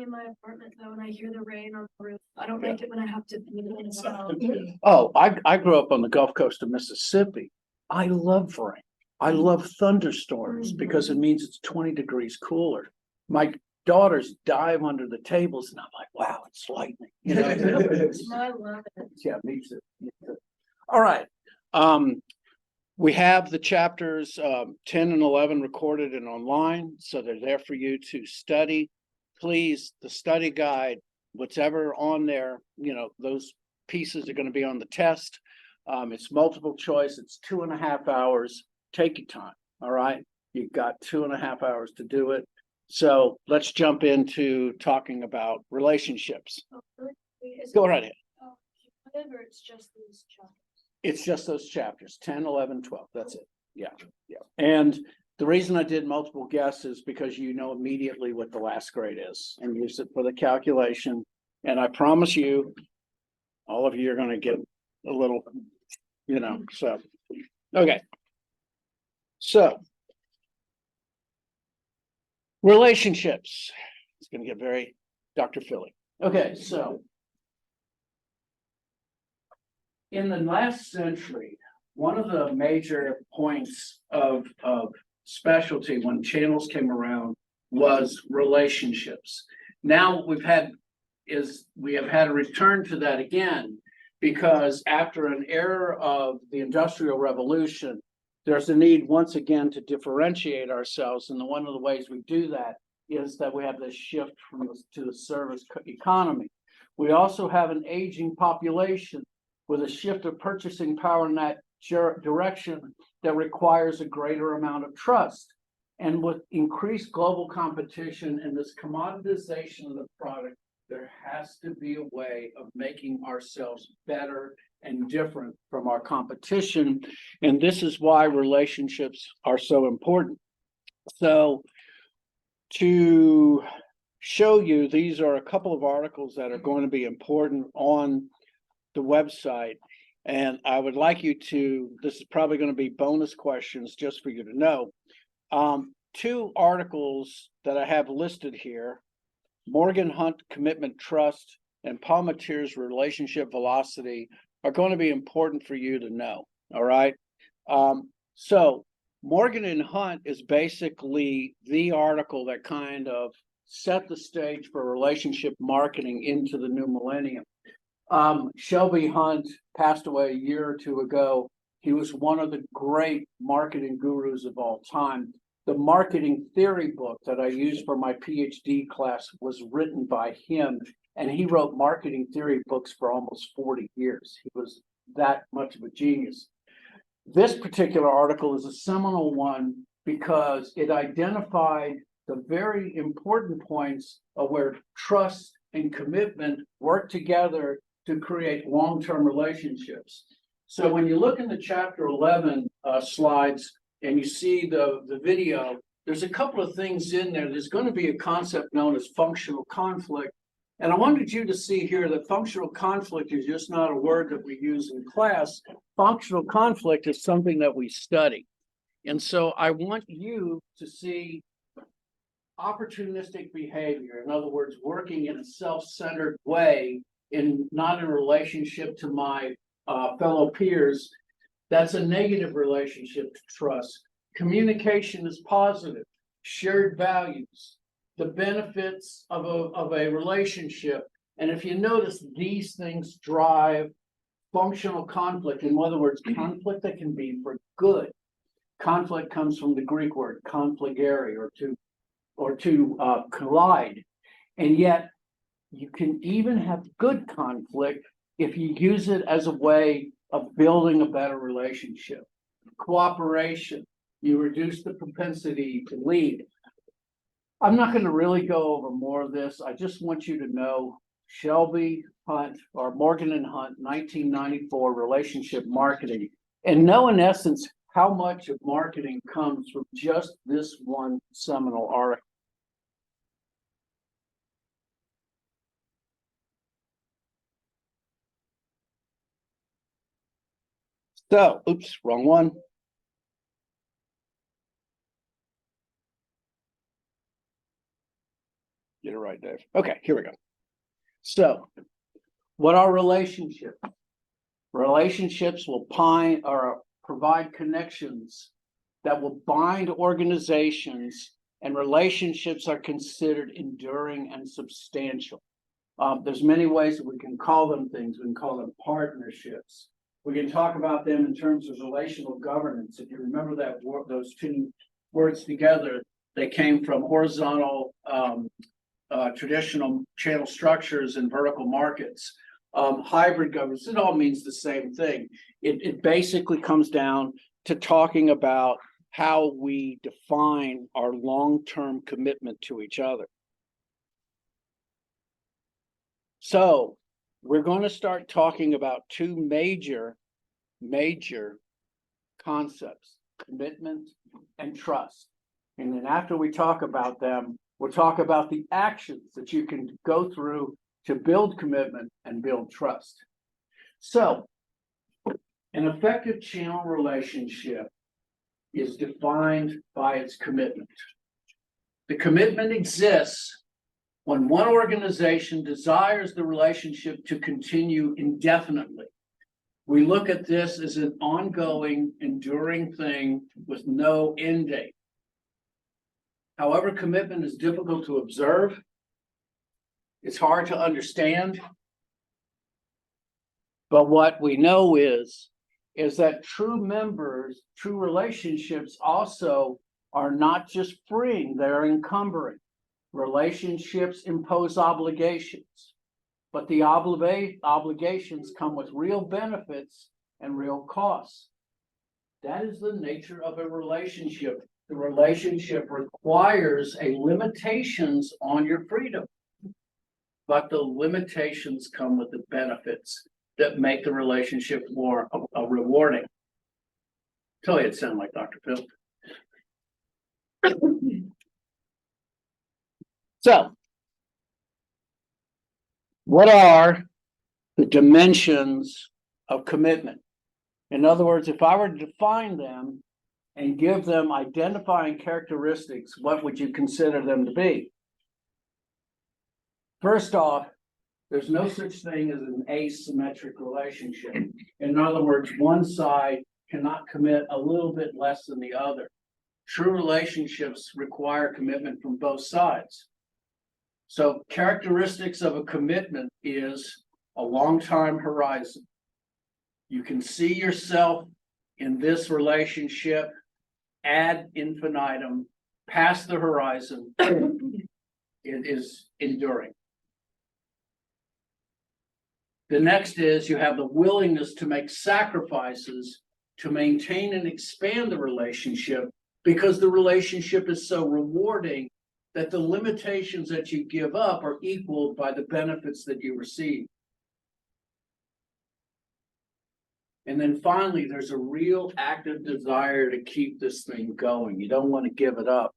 in my apartment though, and I hear the rain on the roof. I don't like it when I have to be in the house. Oh, I grew up on the Gulf Coast of Mississippi. I love rain. I love thunderstorms because it means it's 20 degrees cooler. My daughters dive under the tables and I'm like, wow, it's lightning. You know? I love it. Yeah, me too. Me too. All right. We have the chapters 10 and 11 recorded and online, so they're there for you to study. Please, the study guide, whatever on there, you know, those pieces are going to be on the test. It's multiple choice. It's 2.5 hours. Take your time. All right. You've got 2.5 hours to do it. So let's jump into talking about relationships. Go right ahead. Whatever, it's just these chapters. It's just those chapters, 10, 11, 12. That's it. Yeah. Yeah. And the reason I did multiple guesses is because you know immediately what the last grade is and use it for the calculation. And I promise you, all of you are going to get a little, you know, so, okay. So, relationships. It's going to get very Dr. Philly. Okay, so in the last century, one of the major points of specialty when channels came around was relationships. Now what we've had is we have had a return to that again, because after an era of the Industrial Revolution, there's a need once again to differentiate ourselves. And one of the ways we do that is that we have this shift to the service economy. We also have an aging population with a shift of purchasing power in that direction that requires a greater amount of trust. And with increased global competition and this commoditization of the product, there has to be a way of making ourselves better and different from our competition. And this is why relationships are so important. So to show you, these are a couple of articles that are going to be important on the website. And I would like you to, this is probably going to be bonus questions just for you to know. 2 articles that I have listed here, Morgan Hunt Commitment Trust and Palmateer's Relationship Velocity, are going to be important for you to know. All right. So Morgan and Hunt is basically the article that kind of set the stage for relationship marketing into the new millennium. Shelby Hunt passed away a year or 2 ago. He was one of the great marketing gurus of all time. The marketing theory book that I used for my PhD class was written by him, and he wrote marketing theory books for almost 40 years. He was that much of a genius. This particular article is a seminal one because it identified the very important points of where trust and commitment work together to create long-term relationships. So when you look in the chapter 11 slides and you see the video, there's a couple of things in there. There's going to be a concept known as functional conflict. And I wanted you to see here that functional conflict is just not a word that we use in class. Functional conflict is something that we study. And so I want you to see opportunistic behavior. In other words, working in a self-centered way, not in relationship to my fellow peers. That's a negative relationship to trust. Communication is positive. Shared values, the benefits of a relationship. And if you notice, these things drive functional conflict. In other words, conflict that can be for good. Conflict comes from the Greek word confligere, or to collide. And yet you can even have good conflict if you use it as a way of building a better relationship. Cooperation, you reduce the propensity to lead. I'm not going to really go over more of this. I just want you to know Shelby Hunt, or Morgan and Hunt, 1994 relationship marketing, and know in essence how much of marketing comes from just this one seminal article. So, oops, wrong one. get it right, Dave. Okay, here we go. So, what are relationships? Relationships will provide connections that will bind organizations, and relationships are considered enduring and substantial. There's many ways that we can call them things. We can call them partnerships. We can talk about them in terms of relational governance. If you remember that word, those two words together, they came from horizontal traditional channel structures and vertical markets. Hybrid governance, it all means the same thing. It basically comes down to talking about how we define our long-term commitment to each other. So we're going to start talking about two major concepts, commitment and trust. And then after we talk about them, we'll talk about the actions that you can go through to build commitment and build trust. So an effective channel relationship is defined by its commitment. The commitment exists when one organization desires the relationship to continue indefinitely. We look at this as an ongoing, enduring thing with no end date. However, commitment is difficult to observe. It's hard to understand. But what we know is that true relationships also are not just freeing, they're encumbering. Relationships impose obligations, but the obligations come with real benefits and real costs. That is the nature of a relationship. The relationship requires limitations on your freedom, but the limitations come with the benefits that make the relationship more rewarding. Tell you it sounded like Dr. Phil. So, what are the dimensions of commitment? In other words, if I were to define them and give them identifying characteristics, what would you consider them to be? First off, there's no such thing as an asymmetric relationship. In other words, one side cannot commit a little bit less than the other. True relationships require commitment from both sides. So characteristics of a commitment is a long time horizon. You can see yourself in this relationship ad infinitum, past the horizon. It is enduring. The next is you have the willingness to make sacrifices to maintain and expand the relationship, because the relationship is so rewarding that the limitations that you give up are equaled by the benefits that you receive. And then finally, there's a real active desire to keep this thing going. You don't want to give it up.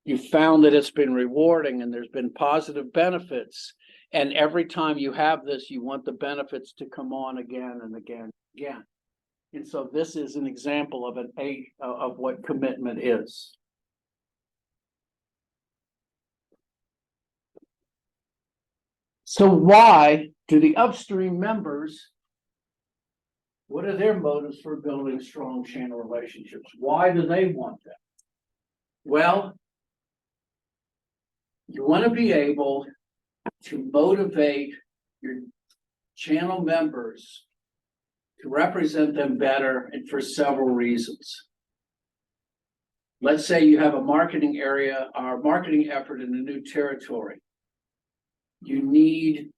You found that it's been rewarding and there's been positive benefits. And every time you have this, you want the benefits to come on again and again and again. And so this is an example of what commitment is. So why do the Upstream members, what are their motives for building strong channel relationships? Why do they want that? Well, you want to be able to motivate your channel members to represent them better, and for several reasons. Let's say you have a marketing area or marketing effort in a new territory. You need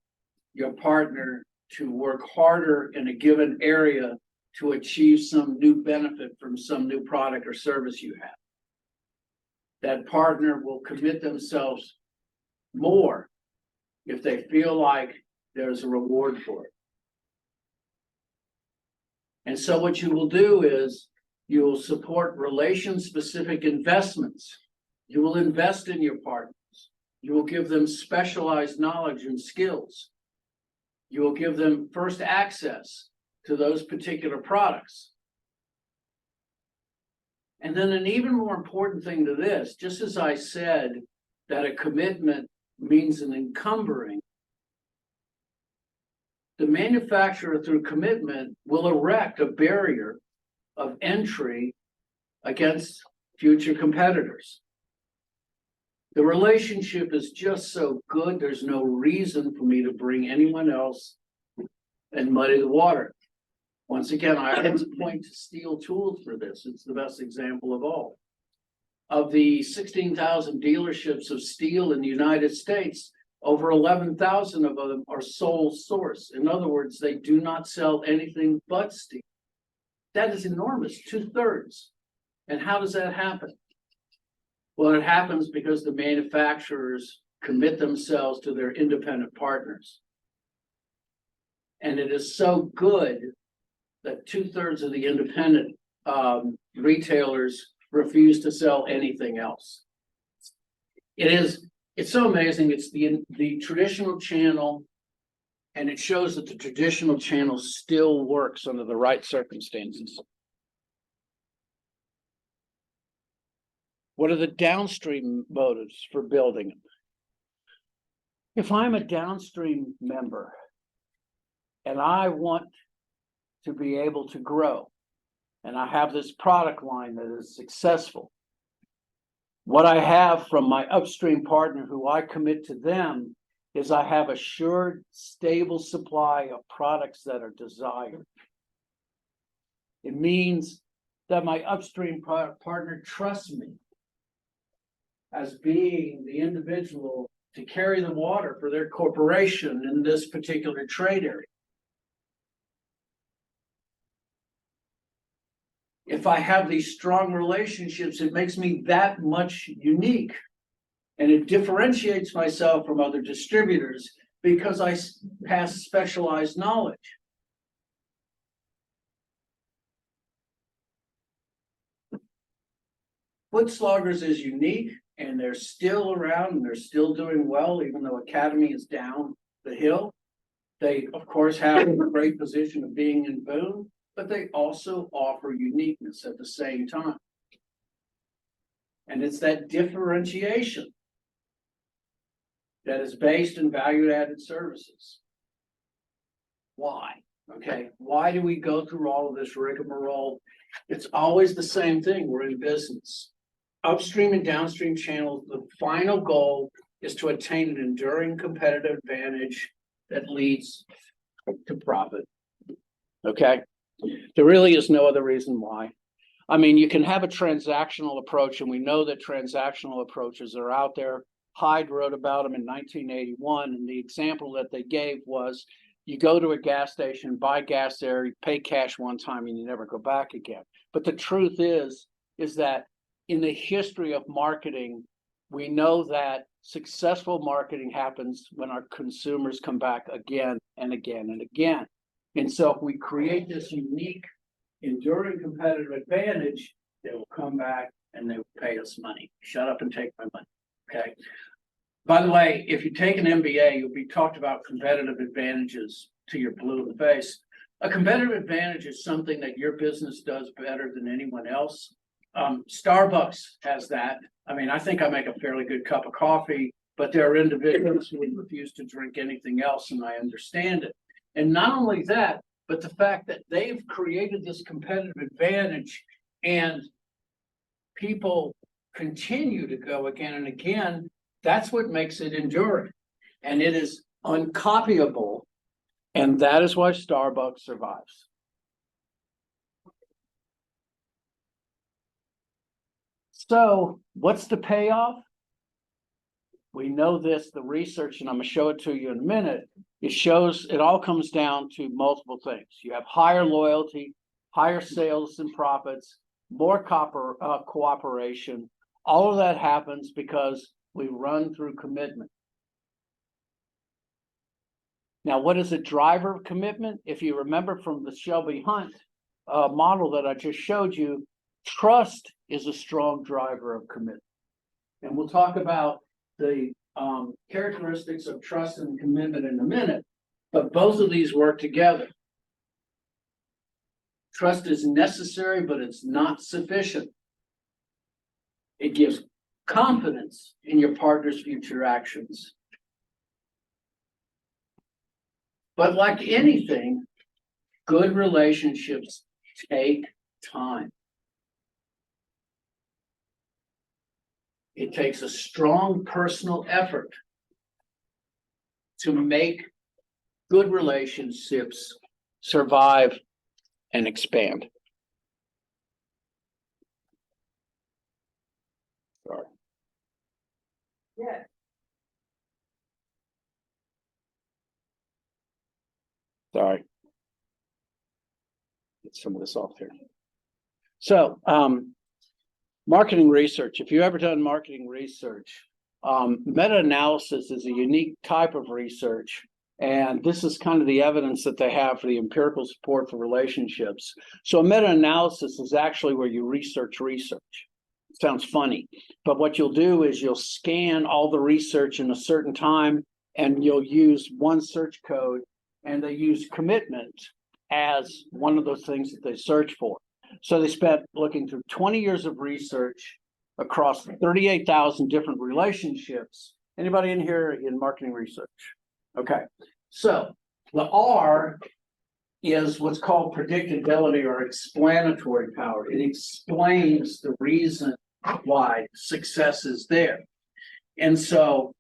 your partner to work harder in a given area to achieve some new benefit from some new product or service you have. That partner will commit themselves more if they feel like there's a reward for it. And so what you will do is you will support relation-specific investments. You will invest in your partners. You will give them specialized knowledge and skills. You will give them first access to those particular products. And then an even more important thing to this, just as I said that a commitment means an encumbering, the manufacturer through commitment will erect a barrier of entry against future competitors. The relationship is just so good, there's no reason for me to bring anyone else and muddy the water. Once again, I have to point to steel tools for this. It's the best example of all. Of the 16,000 dealerships of steel in the United States, over 11,000 of them are sole source. In other words, they do not sell anything but steel. That is enormous, 2/3. And how does that happen? Well, it happens because the manufacturers commit themselves to their independent partners. And it is so good that 2/3 of the independent retailers refuse to sell anything else. It's so amazing. It's the traditional channel, and it shows that the traditional channel still works under the right circumstances. What are the downstream motives for building them? If I'm a downstream member and I want to be able to grow, and I have this product line that is successful, what I have from my upstream partner who I commit to them is I have assured, stable supply of products that are desired. It means that my upstream partner trusts me as being the individual to carry the water for their corporation in this particular trade area. If I have these strong relationships, it makes me that much unique. And it differentiates myself from other distributors because I pass specialized knowledge. Foot Sloggers is unique, and they're still around and they're still doing well, even though Academy is down the hill. They, of course, have a great position of being in Boone, but they also offer uniqueness at the same time. And it's that differentiation that is based in value-added services. Why? Okay, why do we go through all of this rigmarole? It's always the same thing. We're in business. Upstream and downstream channels, the final goal is to attain an enduring competitive advantage that leads to profit. Okay, there really is no other reason why. I mean, you can have a transactional approach, and we know that transactional approaches are out there. Hyde wrote about them in 1981, and the example that they gave was you go to a gas station, buy gas there, you pay cash one time, and you never go back again. But the truth is that in the history of marketing, we know that successful marketing happens when our consumers come back again and again and again. And so if we create this unique, enduring competitive advantage, they will come back and they will pay us money. Shut up and take my money. Okay. By the way, if you take an MBA, you'll be talked about competitive advantages to your blue in the face. A competitive advantage is something that your business does better than anyone else. Starbucks has that. I mean, I think I make a fairly good cup of coffee, but there are individuals who would refuse to drink anything else, and I understand it. And not only that, but the fact that they've created this competitive advantage and people continue to go again and again, that's what makes it enduring. And it is uncopyable. And that is why Starbucks survives. So what's the payoff? We know this, the research, and I'm going to show it to you in a minute. It all comes down to multiple things. You have higher loyalty, higher sales and profits, more cooperation. All of that happens because we run through commitment. Now, what is a driver of commitment? If you remember from the Shelby Hunt model that I just showed you, trust is a strong driver of commitment. And we'll talk about the characteristics of trust and commitment in a minute, but both of these work together. Trust is necessary, but it's not sufficient. It gives confidence in your partner's future actions. But like anything, good relationships take time. It takes a strong personal effort to make good relationships survive and expand. Sorry. Yeah. Sorry. Get some of this off here. So, marketing research. If you've ever done marketing research, meta-analysis is a unique type of research. And this is kind of the evidence that they have for the empirical support for relationships. So a meta-analysis is actually where you research. It sounds funny, but what you'll do is you'll scan all the research in a certain time and you'll use one search code, and they use commitment as one of those things that they search for. So they spent looking through 20 years of research across 38,000 different relationships. Anybody in here in marketing research? Okay, so the R is what's called predictability or explanatory power. It explains the reason why success is there. And so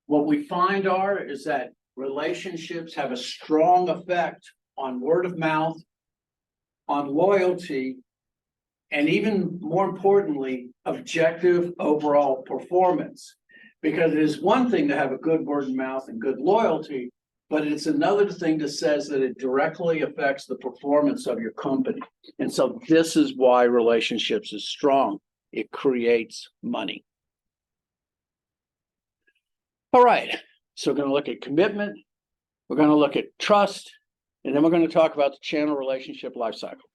what we find is that relationships have a strong effect on word of mouth, on loyalty, and even more importantly, objective overall performance. Because it is one thing to have a good word of mouth and good loyalty, but it's another thing that says that it directly affects the performance of your company. And so this is why relationships is strong. It creates money. All right, so we're going to look at commitment, we're going to look at trust, and then we're going to talk about the channel relationship life cycle.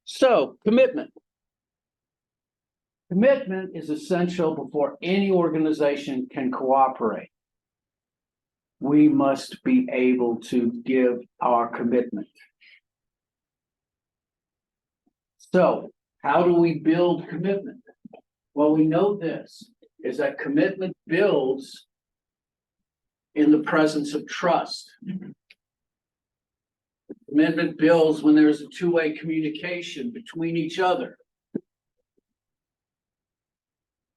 So, commitment. Commitment is essential before any organization can cooperate. We must be able to give our commitment. So, how do we build commitment? Well, we know this, is that commitment builds in the presence of trust. Commitment builds when there's a two-way communication between each other.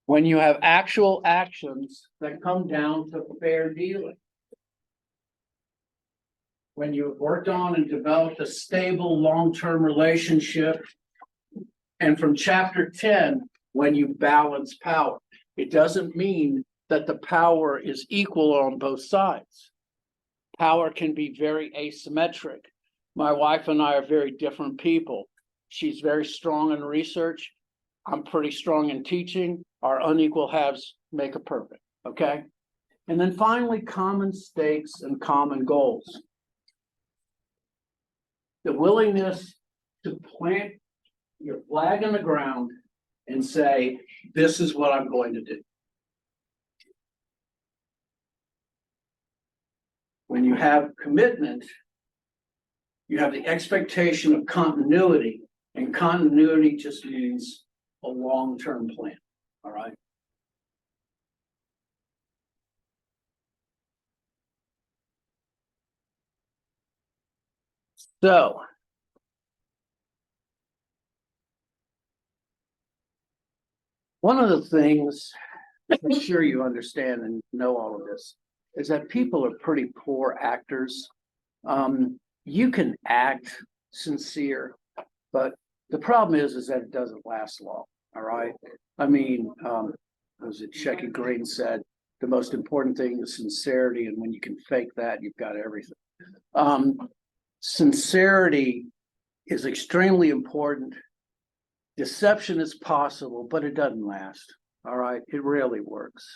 When you have actual actions that come down to fair dealing. When you've worked on and developed a stable long-term relationship. And from chapter 10, when you balance power. It doesn't mean that the power is equal on both sides. Power can be very asymmetric. My wife and I are very different people. She's very strong in research. I'm pretty strong in teaching. Our unequal halves make a perfect, okay? And then finally, common stakes and common goals. The willingness to plant your flag in the ground and say, this is what I'm going to do. When you have commitment, you have the expectation of continuity, and continuity just means a long-term plan, all right? So, one of the things, I'm sure you understand and know all of this, is that people are pretty poor actors. You can act sincere, but the problem is that it doesn't last long, all right? I mean, as Shecky Green said, the most important thing is sincerity, and when you can fake that, you've got everything. Sincerity is extremely important. Deception is possible, but it doesn't last, all right? It rarely works.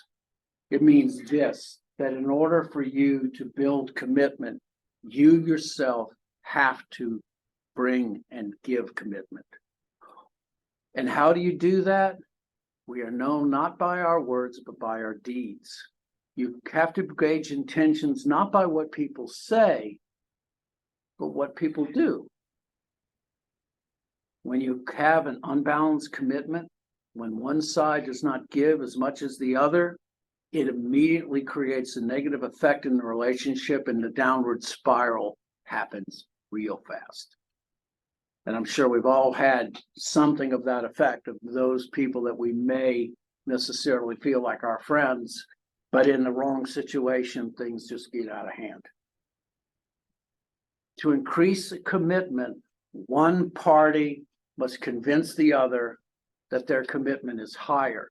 It means this, that in order for you to build commitment, you yourself have to bring and give commitment. And how do you do that? We are known not by our words, but by our deeds. You have to gauge intentions not by what people say, but what people do. When you have an unbalanced commitment, When one side does not give as much as the other, it immediately creates a negative effect in the relationship, and the downward spiral happens real fast. And I'm sure we've all had something of that effect, of those people that we may necessarily feel like our friends, but in the wrong situation, things just get out of hand. To increase commitment, one party must convince the other that their commitment is higher.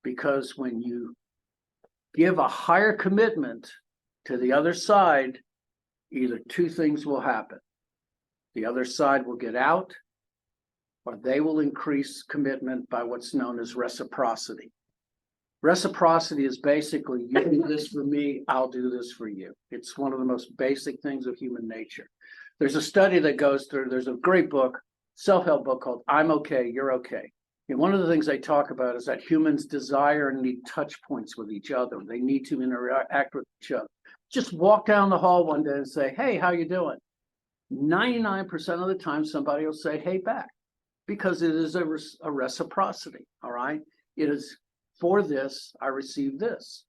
Because when you give a higher commitment to the other side, either two things will happen. The other side will get out, or they will increase commitment by what's known as reciprocity. Reciprocity is basically, you do this for me, I'll do this for you. It's one of the most basic things of human nature. There's a study that goes through, there's a great book, self-help book called I'm Okay, You're Okay. And one of the things they talk about is that humans desire and need touch points with each other. They need to interact with each other. Just walk down the hall one day and say, hey, how you doing? 99% of the time, somebody will say, hey, back, because it is a reciprocity, all right? It is for this, I receive this.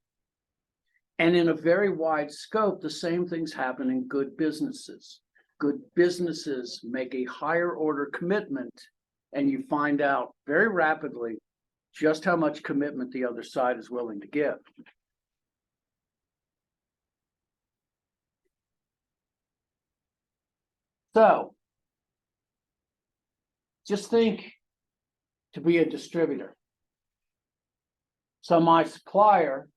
And in a very wide scope, the same things happen in good businesses. Good businesses make a higher order commitment, and you find out very rapidly just how much commitment the other side is willing to give. So, just think to be a distributor. So my supplier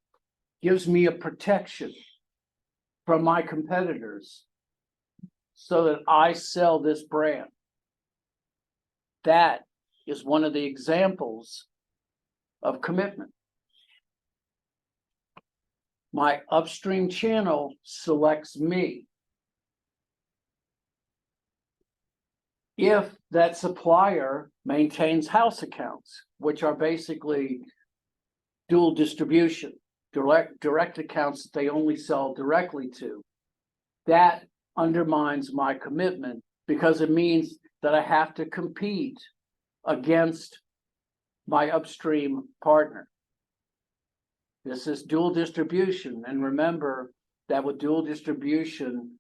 gives me a protection from my competitors so that I sell this brand. That is one of the examples of commitment. My upstream channel selects me. If that supplier maintains house accounts, which are basically dual distribution, direct accounts that they only sell directly to, that undermines my commitment, because it means that I have to compete against my upstream partner. This is dual distribution, and remember that with dual distribution,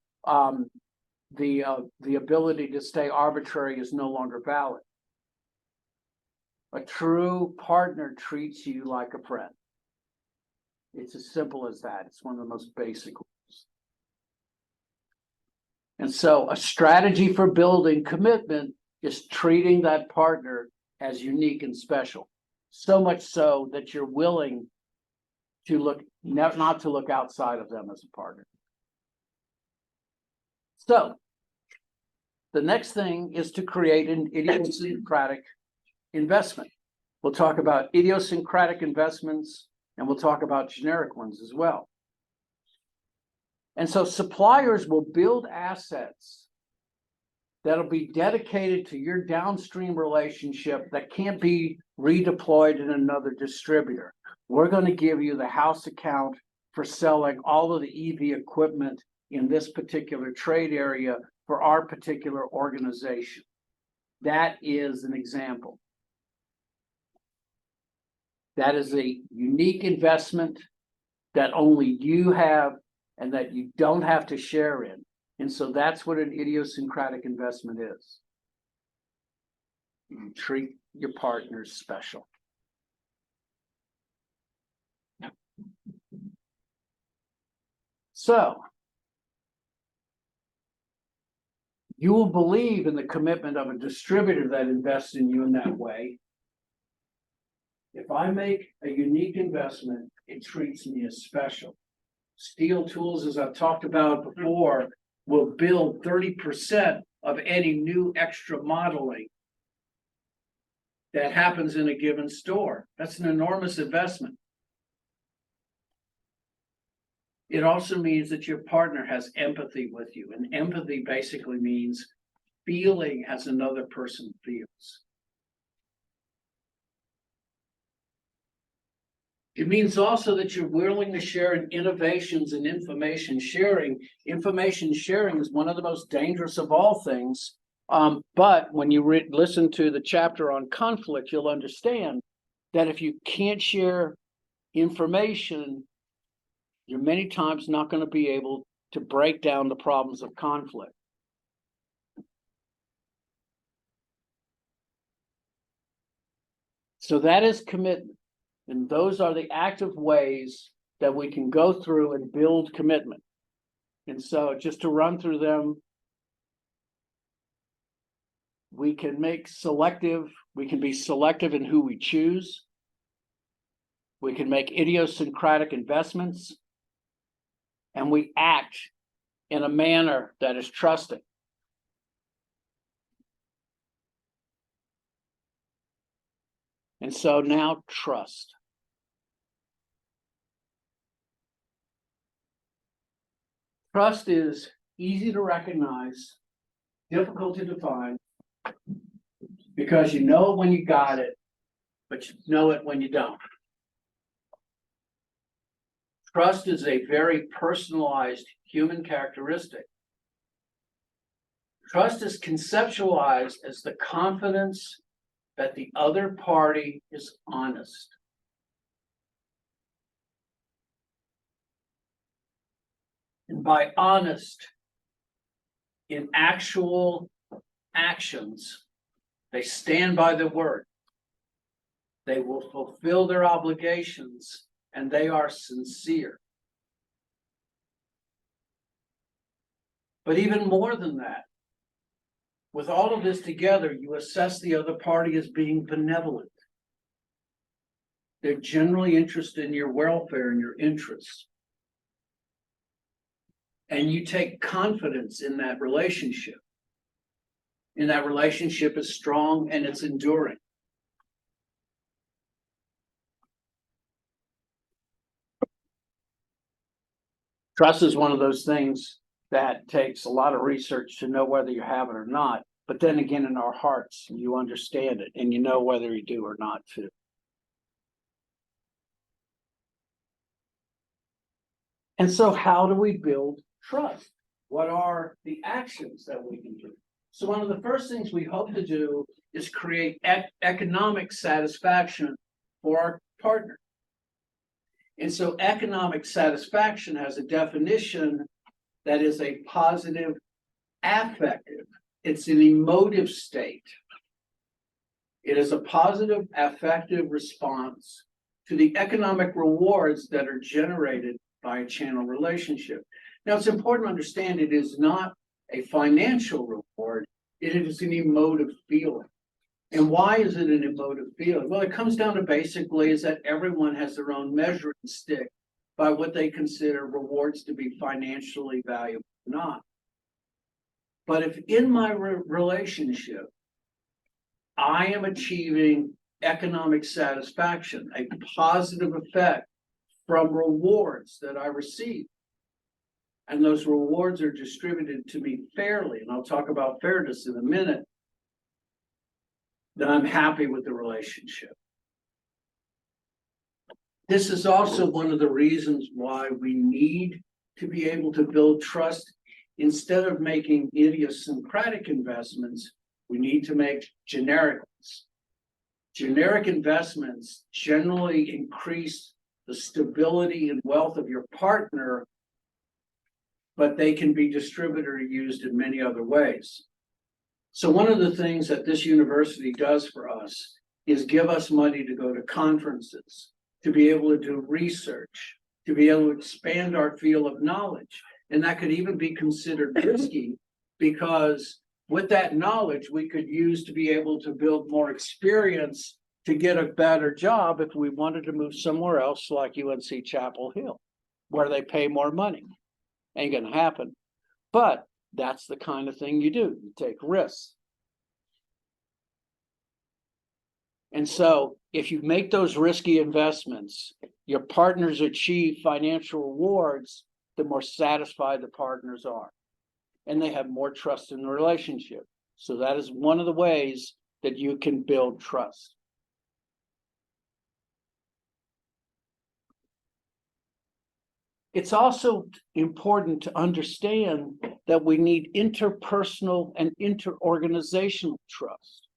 the ability to stay arbitrary is no longer valid. A true partner treats you like a friend. It's as simple as that. It's one of the most basic rules. And so a strategy for building commitment is treating that partner as unique and special. So much so that you're willing to look, not to look outside of them as a partner. So the next thing is to create an idiosyncratic investment. We'll talk about idiosyncratic investments, and we'll talk about generic ones as well. And so suppliers will build assets that'll be dedicated to your downstream relationship that can't be redeployed in another distributor. We're going to give you the house account for selling all of the EV equipment in this particular trade area for our particular organization. That is an example. That is a unique investment that only you have and that you don't have to share in. And so that's what an idiosyncratic investment is. You treat your partners special. So, you will believe in the commitment of a distributor that invests in you in that way. If I make a unique investment, it treats me as special. Steel Tools, as I've talked about before, will build 30% of any new extra modeling that happens in a given store. That's an enormous investment. It also means that your partner has empathy with you, and empathy basically means feeling as another person feels. It means also that you're willing to share in innovations and information sharing. Information sharing is one of the most dangerous of all things, But when you listen to the chapter on conflict, you'll understand that if you can't share information, you're many times not going to be able to break down the problems of conflict. So that is commitment. And those are the active ways that we can go through and build commitment. And so just to run through them, we can be selective in who we choose. We can make idiosyncratic investments, and we act in a manner that is trusting. And so now trust. Trust is easy to recognize, difficult to define, because you know it when you got it, but you know it when you don't. Trust is a very personalized human characteristic. Trust is conceptualized as the confidence that the other party is honest. And by honest, in actual actions, they stand by their word. They will fulfill their obligations, and they are sincere. But even more than that, with all of this together, you assess the other party as being benevolent. They're generally interested in your welfare and your interests. And you take confidence in that relationship. And that relationship is strong and it's enduring. Trust is one of those things that takes a lot of research to know whether you have it or not. But then again, in our hearts, you understand it and you know whether you do or not too. And so how do we build trust? What are the actions that we can do? So one of the first things we hope to do is create economic satisfaction for our partner. And so economic satisfaction has a definition that is a positive affective. It's an emotive state. It is a positive affective response to the economic rewards that are generated by a channel relationship. Now, it's important to understand it is not a financial reward, it is an emotive feeling. And why is it an emotive feeling? Well, it comes down to basically is that everyone has their own measuring stick by what they consider rewards to be financially valuable or not. But if in my relationship, I am achieving economic satisfaction, a positive effect from rewards that I receive, and those rewards are distributed to me fairly, and I'll talk about fairness in a minute, then I'm happy with the relationship. This is also one of the reasons why we need to be able to build trust. Instead of making idiosyncratic investments, we need to make generic ones. Generic investments generally increase the stability and wealth of your partner, but they can be distributed or used in many other ways. So one of the things that this university does for us is give us money to go to conferences, to be able to do research, to be able to expand our field of knowledge. And that could even be considered risky because with that knowledge, we could use to be able to build more experience to get a better job if we wanted to move somewhere else like UNC Chapel Hill, where they pay more money. Ain't gonna happen. But that's the kind of thing you do. You take risks. And so if you make those risky investments, your partners achieve financial rewards, the more satisfied the partners are. And they have more trust in the relationship. So that is one of the ways that you can build trust. It's also important to understand that we need interpersonal and interorganizational trust.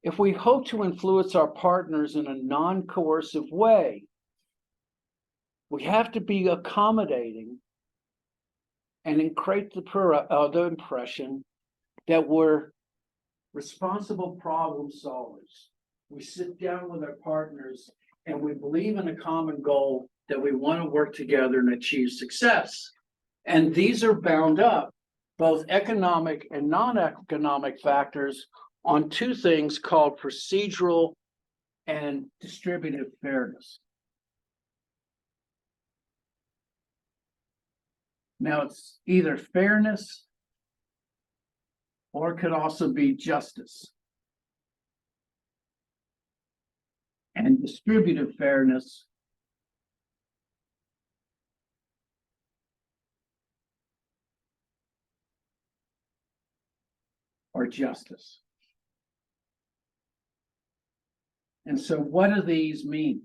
If we hope to influence our partners in a non-coercive way, we have to be accommodating and create the impression that we're responsible problem solvers. We sit down with our partners and we believe in a common goal that we want to work together and achieve success. And these are bound up, both economic and non-economic factors, on two things called procedural and distributive fairness. Now, it's either fairness or it could also be justice. And distributive fairness or justice. And so what do these mean?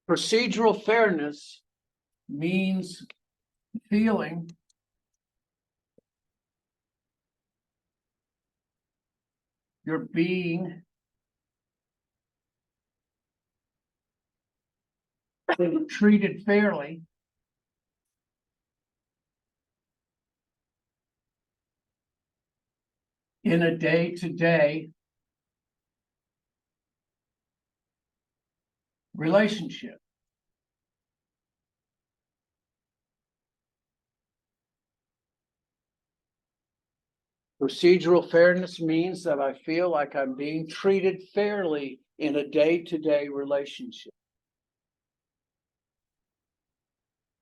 Procedural fairness means feeling you're being treated fairly in a day-to-day relationship. Procedural fairness means that I feel like I'm being treated fairly in a day-to-day relationship.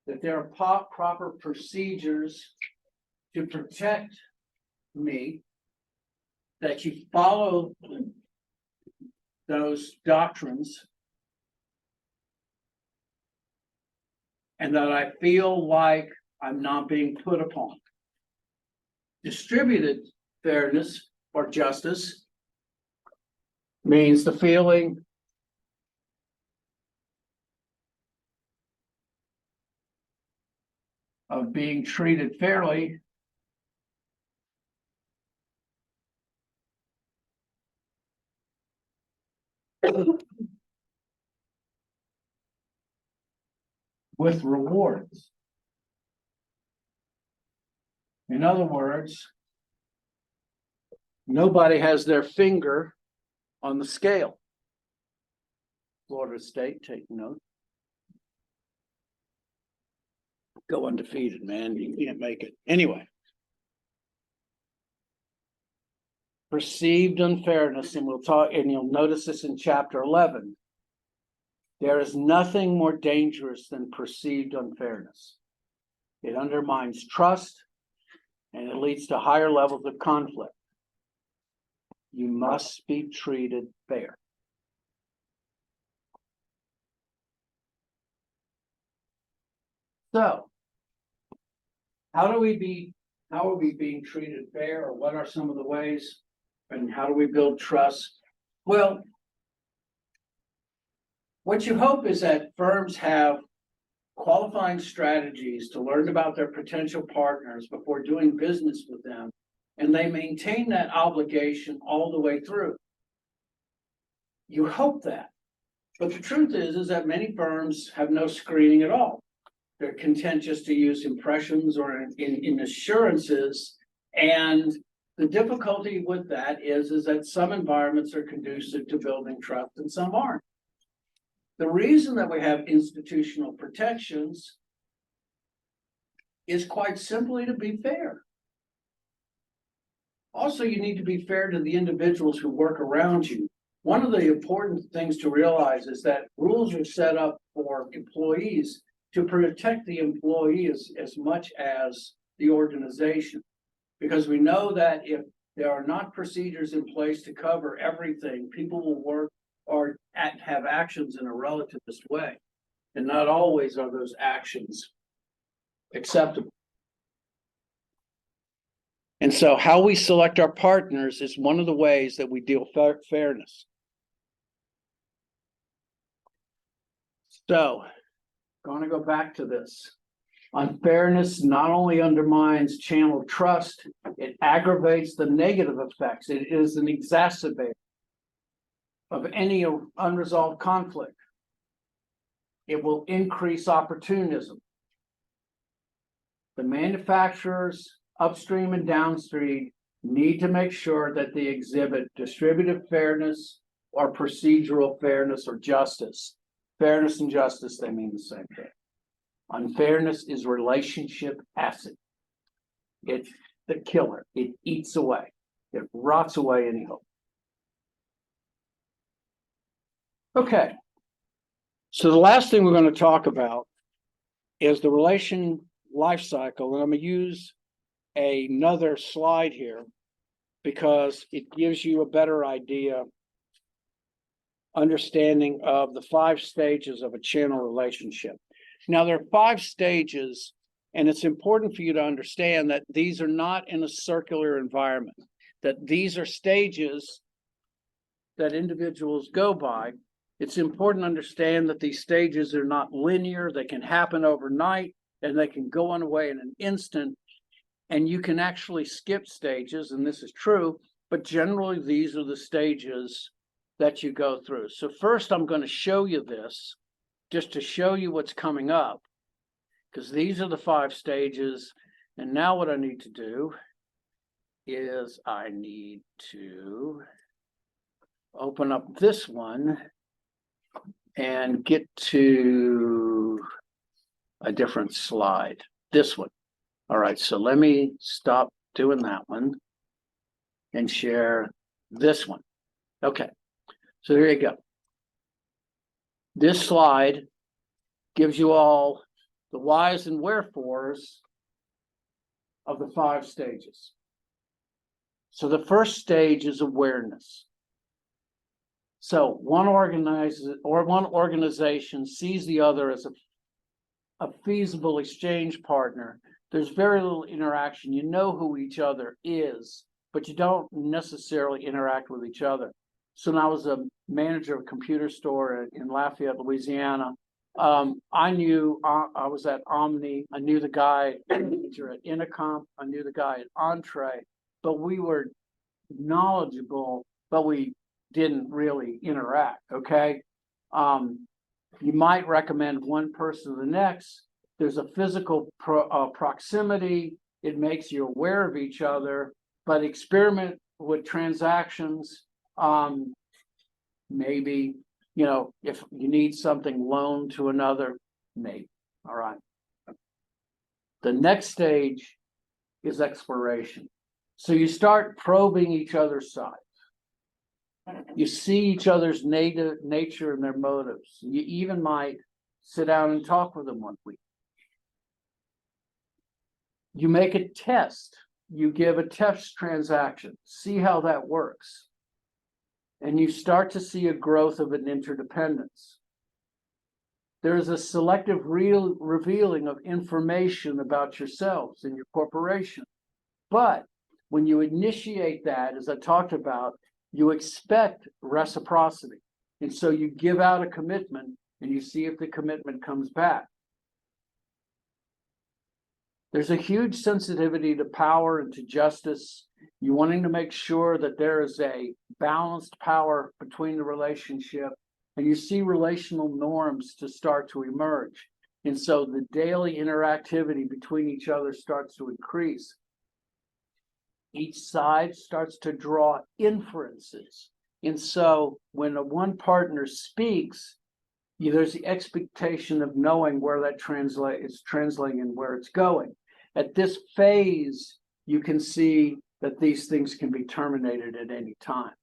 That there are proper procedures to protect me, that you follow those doctrines, and that I feel like I'm not being put upon. Distributed fairness or justice means the feeling of being treated fairly with rewards. In other words, nobody has their finger on the scale. Florida State, take note. Go undefeated, man. You can't make it. Anyway. Perceived unfairness, and we'll talk, and you'll notice this in chapter 11. There is nothing more dangerous than perceived unfairness. It undermines trust, and it leads to higher levels of conflict. You must be treated fair. So, how are we being treated fair, or what are some of the ways, and how do we build trust? Well, what you hope is that firms have qualifying strategies to learn about their potential partners before doing business with them, and they maintain that obligation all the way through. You hope that. But the truth is that many firms have no screening at all. They're content just to use impressions or in assurances. And the difficulty with that is that some environments are conducive to building trust and some aren't. The reason that we have institutional protections is quite simply to be fair. Also, you need to be fair to the individuals who work around you. One of the important things to realize is that rules are set up for employees to protect the employees as much as the organization. Because we know that if there are not procedures in place to cover everything, people will work or have actions in a relativist way. And not always are those actions acceptable. And so how we select our partners is one of the ways that we deal with fairness. So, going to go back to this. Unfairness not only undermines channel trust, it aggravates the negative effects. It is an exacerbator of any unresolved conflict. It will increase opportunism. The manufacturers, upstream and downstream, need to make sure that they exhibit distributive fairness or procedural fairness or justice. Fairness and justice, they mean the same thing. Unfairness is relationship acid. It's the killer. It eats away. It rots away any hope. Okay. So the last thing we're going to talk about is the relation life cycle. And I'm going to use another slide here because it gives you a better idea, understanding of the 5 stages of a channel relationship. Now, there are 5 stages, and it's important for you to understand that these are not in a circular environment, that these are stages that individuals go by. It's important to understand that these stages are not linear. They can happen overnight, and they can go on away in an instant, and you can actually skip stages, and this is true, but generally these are the stages that you go through. So first, I'm going to show you this, just to show you what's coming up, because these are the 5 stages. And now what I need to do is I need to open up this one and get to a different slide, this one. All right, so let me stop doing that one and share this one. Okay, so there you go. This slide gives you all the whys and wherefores of the 5 stages. So the first stage is awareness. So one organization sees the other as a feasible exchange partner. There's very little interaction. You know who each other is, but you don't necessarily interact with each other. So when I was a manager of a computer store in Lafayette, Louisiana, I knew I was at Omni. I knew the guy manager at Intercom. I knew the guy at Entree, but we were knowledgeable, but we didn't really interact. Okay. You might recommend one person to the next. There's a physical proximity. It makes you aware of each other, but experiment with transactions. Maybe, you know, if you need something loaned to another, maybe. All right. The next stage is exploration. So you start probing each other's sides. You see each other's nature and their motives. You even might sit down and talk with them one week. You make a test. You give a test transaction. See how that works. And you start to see a growth of an interdependence. There's a selective revealing of information about yourselves and your corporation. But when you initiate that, as I talked about, you expect reciprocity. And so you give out a commitment and you see if the commitment comes back. There's a huge sensitivity to power and to justice. You wanting to make sure that there is a balanced power between the relationship, and you see relational norms to start to emerge. And so the daily interactivity between each other starts to increase. Each side starts to draw inferences. And so when one partner speaks, there's the expectation of knowing where that is translating and where it's going. At this phase, you can see that these things can be terminated at any time.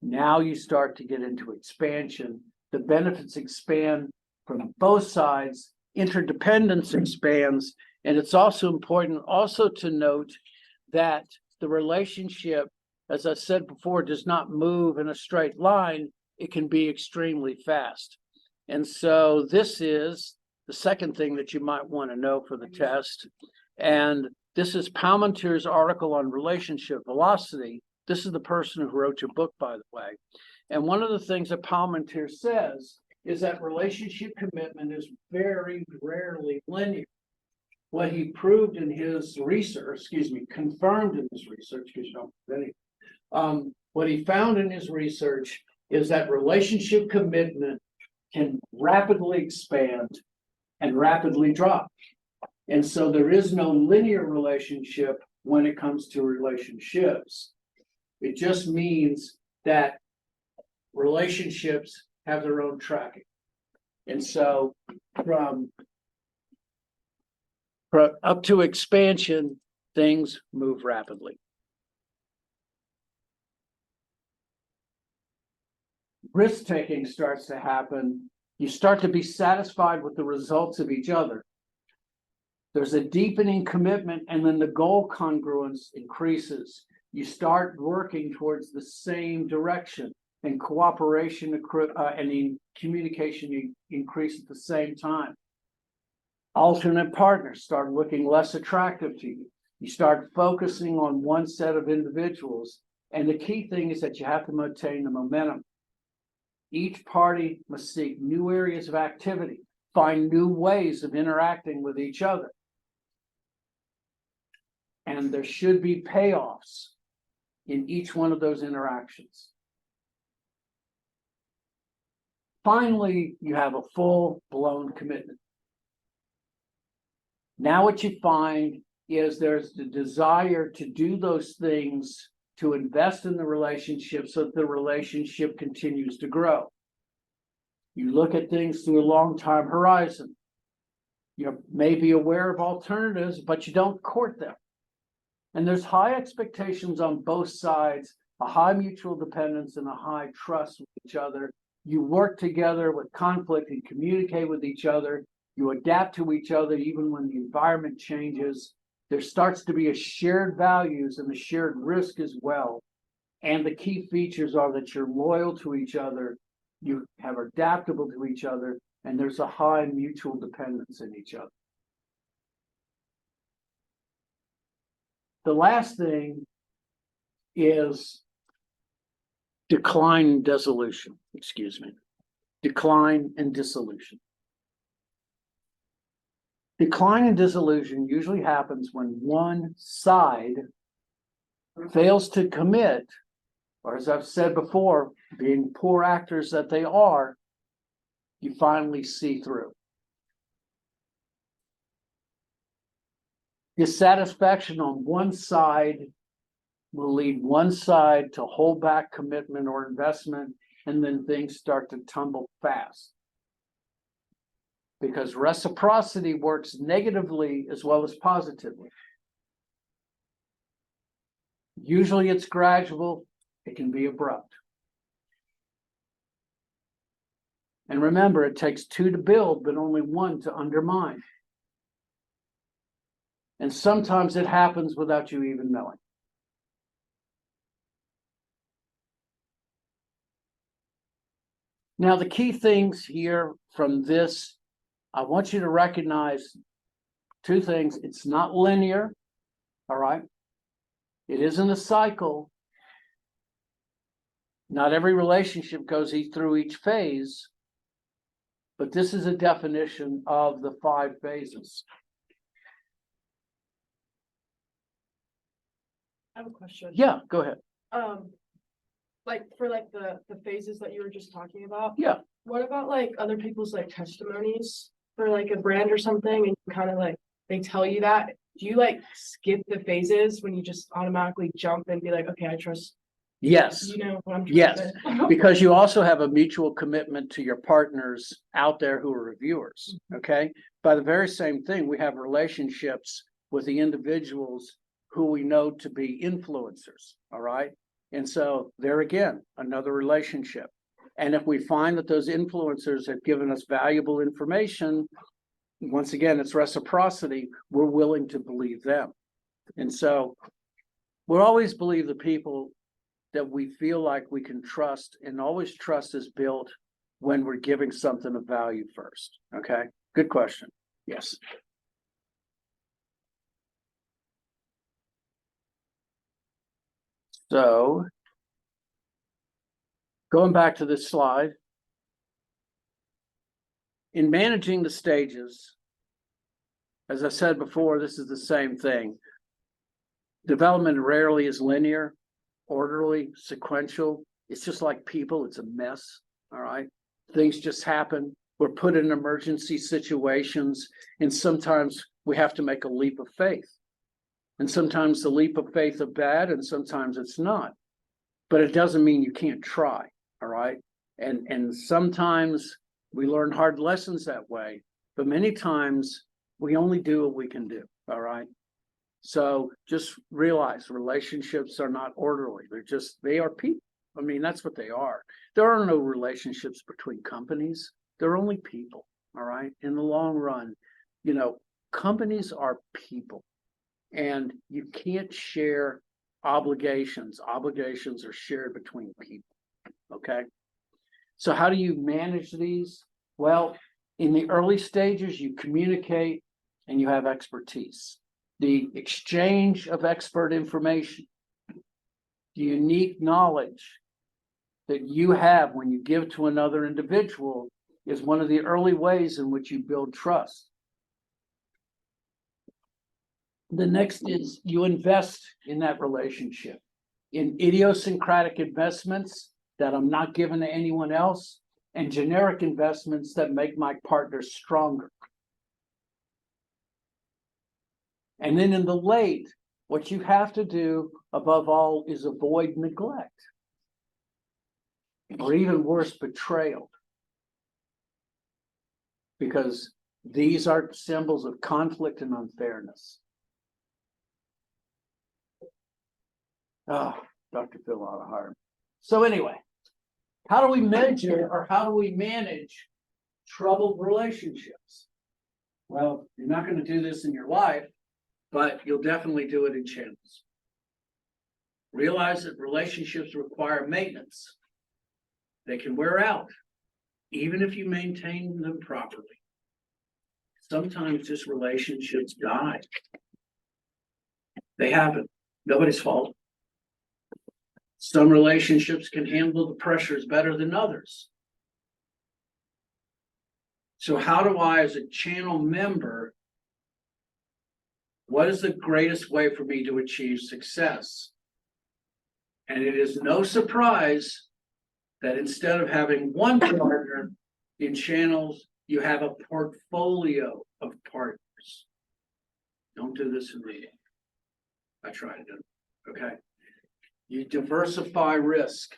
Now you start to get into expansion. The benefits expand from both sides. Interdependence expands. And it's also important also to note that the relationship, as I said before, does not move in a straight line. It can be extremely fast. And so this is the second thing that you might want to know for the test. And this is Palmenteur's article on relationship velocity. This is the person who wrote your book, by the way. And one of the things that Palmenteur says is that relationship commitment is very rarely linear. What he proved in his research, confirmed in his research, because you don't have any, what he found in his research is that relationship commitment can rapidly expand and rapidly drop. And so there is no linear relationship when it comes to relationships. It just means that relationships have their own tracking. And so from up to expansion, things move rapidly. Risk-taking starts to happen. You start to be satisfied with the results of each other. There's a deepening commitment, and then the goal congruence increases. You start working towards the same direction, and cooperation and in communication increase at the same time. Alternate partners start looking less attractive to you. You start focusing on one set of individuals, and the key thing is that you have to maintain the momentum. Each party must seek new areas of activity, find new ways of interacting with each other. And there should be payoffs in each one of those interactions. Finally, you have a full-blown commitment. Now what you find is there's the desire to do those things, to invest in the relationship so that the relationship continues to grow. You look at things through a long-time horizon. You may be aware of alternatives, but you don't court them. And there's high expectations on both sides, a high mutual dependence and a high trust with each other. You work together with conflict and communicate with each other. You adapt to each other even when the environment changes. There starts to be a shared values and a shared risk as well. And the key features are that you're loyal to each other, you have adaptable to each other, and there's a high mutual dependence in each other. The last thing is decline and dissolution. Decline and dissolution. Decline and dissolution usually happens when one side fails to commit, or as I've said before, being poor actors that they are, you finally see through. Dissatisfaction on one side will lead one side to hold back commitment or investment, and then things start to tumble fast. Because reciprocity works negatively as well as positively. Usually it's gradual, it can be abrupt. And remember, it takes two to build, but only one to undermine. And sometimes it happens without you even knowing. Now, the key things here from this, I want you to recognize two things. It's not linear, all right? It isn't a cycle. Not every relationship goes through each phase, but this is a definition of the 5 phases. I have a question. Yeah, go ahead. Like for like the phases that you were just talking about. Yeah. What about like other people's like testimonies for like a brand or something, and you kind of like they tell you that? Do you like skip the phases when you just automatically jump and be like, okay, I trust? Yes. You know what I'm trying Yes, to say? because you also have a mutual commitment to your partners out there who are reviewers. Okay. By the very same thing, we have relationships with the individuals who we know to be influencers. All right. And so there again, another relationship. And if we find that those influencers have given us valuable information, once again, it's reciprocity. We're willing to believe them. And so we'll always believe the people that we feel like we can trust, and always trust is built when we're giving something of value first. Okay, good question. Yes. So going back to this slide, in managing the stages, as I said before, this is the same thing. Development rarely is linear, orderly, sequential. It's just like people, it's a mess. All right. Things just happen. We're put in emergency situations, and sometimes we have to make a leap of faith. And sometimes the leap of faith is bad, and sometimes it's not. But it doesn't mean you can't try. All right. And sometimes we learn hard lessons that way, but many times we only do what we can do. All right. So just realize relationships are not orderly. They are people. I mean, that's what they are. There are no relationships between companies. They're only people. All right. In the long run, companies are people, and you can't share obligations. Obligations are shared between people. Okay. So how do you manage these? Well, in the early stages, you communicate and you have expertise. The exchange of expert information, the unique knowledge that you have when you give to another individual is one of the early ways in which you build trust. The next is you invest in that relationship in idiosyncratic investments that I'm not giving to anyone else, and generic investments that make my partners stronger. And then in the late, what you have to do above all is avoid neglect, or even worse, betrayal. Because these are symbols of conflict and unfairness. Oh, Dr. Phil ought to hire me. So anyway, how do we measure or how do we manage troubled relationships? Well, you're not going to do this in your life, but you'll definitely do it in channels. Realize that relationships require maintenance. They can wear out, even if you maintain them properly. Sometimes just relationships die. They happen. Nobody's fault. Some relationships can handle the pressures better than others. So how do I, as a channel member, what is the greatest way for me to achieve success? And it is no surprise that instead of having one partner in channels, you have a portfolio of partners. Don't do this in reading. I try to do it. Okay. You diversify risk.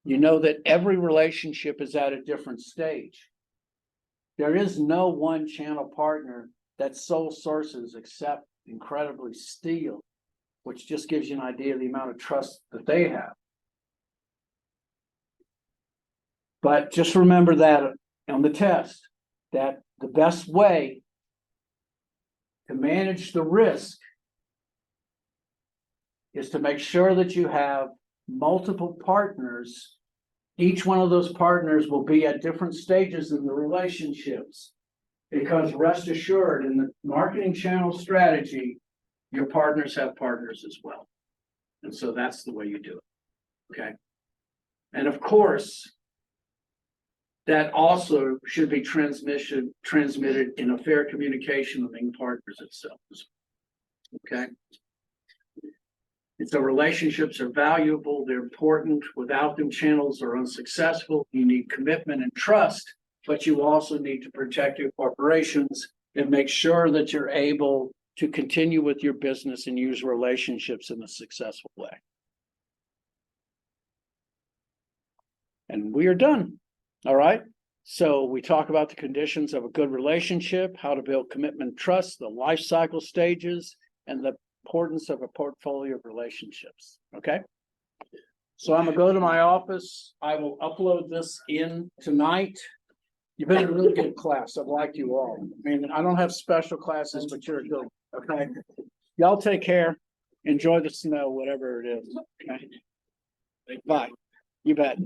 You know that every relationship is at a different stage. There is no one channel partner that sole sources except incredibly steel, which just gives you an idea of the amount of trust that they have. But just remember that on the test, that the best way to manage the risk is to make sure that you have multiple partners. Each one of those partners will be at different stages in the relationships, because rest assured, in the marketing channel strategy, your partners have partners as well. And so that's the way you do it. Okay. And of course, that also should be transmitted in a fair communication among partners itself. Okay. And so relationships are valuable, they're important. Without them, channels are unsuccessful. You need commitment and trust, but you also need to protect your corporations and make sure that you're able to continue with your business and use relationships in a successful way. And we are done. All right. So we talk about the conditions of a good relationship, how to build commitment, trust, the life cycle stages, and the importance of a portfolio of relationships. Okay. So I'm gonna go to my office. I will upload this in tonight. You've been a really good class. I've liked you all. I mean, I don't have special classes, but you're good. Okay. Y'all take care. Enjoy the snow, whatever it is. Okay. Bye. You bet.